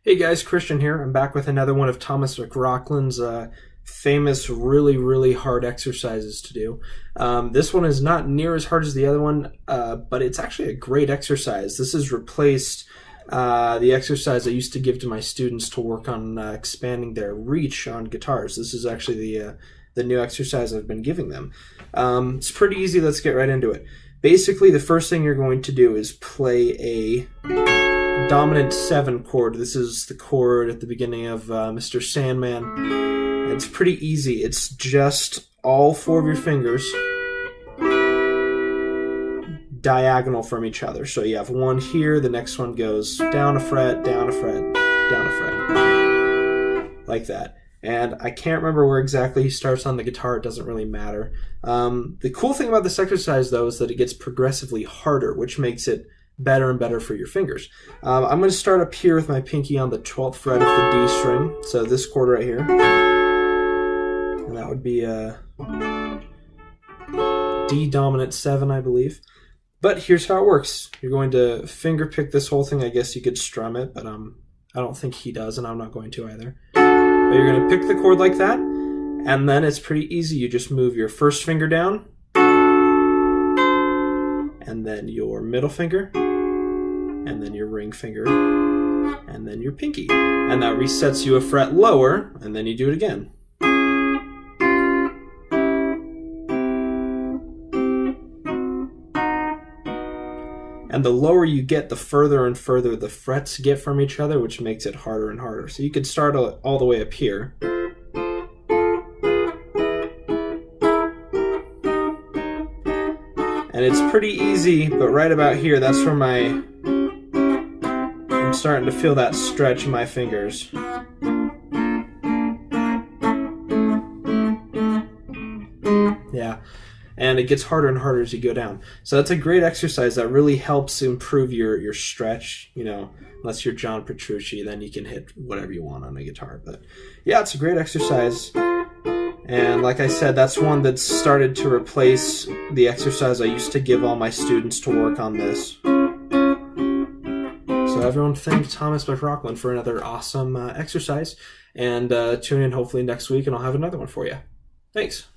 Hey guys, Christian here. I'm back with another one of Thomas McRocklin's famous, really hard exercises to do. This one is not near as hard as the other one, but it's actually a great exercise. This has replaced the exercise I used to give to my students to work on expanding their reach on guitars. This is actually the new exercise I've been giving them. It's pretty easy. Let's get right into it. Basically, the first thing you're going to do is play a dominant 7 chord. This is the chord at the beginning of Mr. Sandman. It's pretty easy. It's just all 4 of your fingers diagonal from each other. So you have one here, the next one goes down a fret, down a fret, down a fret, like that. And I can't remember where exactly he starts on the guitar. It doesn't really matter. The cool thing about this exercise, though, is that it gets progressively harder, which makes it better and better for your fingers. I'm going to start up here with my pinky on the 12th fret of the D string, so this chord right here. And that would be a D dominant 7, I believe. But here's how it works. You're going to finger pick this whole thing. I guess you could strum it, but I don't think he does, and I'm not going to either. But you're going to pick the chord like that, and then it's pretty easy. You just move your first finger down, and then your middle finger, and then your ring finger, and then your pinky. And that resets you a fret lower, and then you do it again. And the lower you get, the further and further the frets get from each other, which makes it harder and harder. So you could start all the way up here. And it's pretty easy, but right about here, that's where I'm starting to feel that stretch in my fingers. Yeah. And it gets harder and harder as you go down. So that's a great exercise that really helps improve your stretch. You know, unless you're John Petrucci, then you can hit whatever you want on a guitar. But yeah, it's a great exercise. And like I said, that's one that's started to replace the exercise I used to give all my students to work on this. So everyone thank Thomas McRocklin for another awesome exercise. And tune in hopefully next week and I'll have another one for you. Thanks.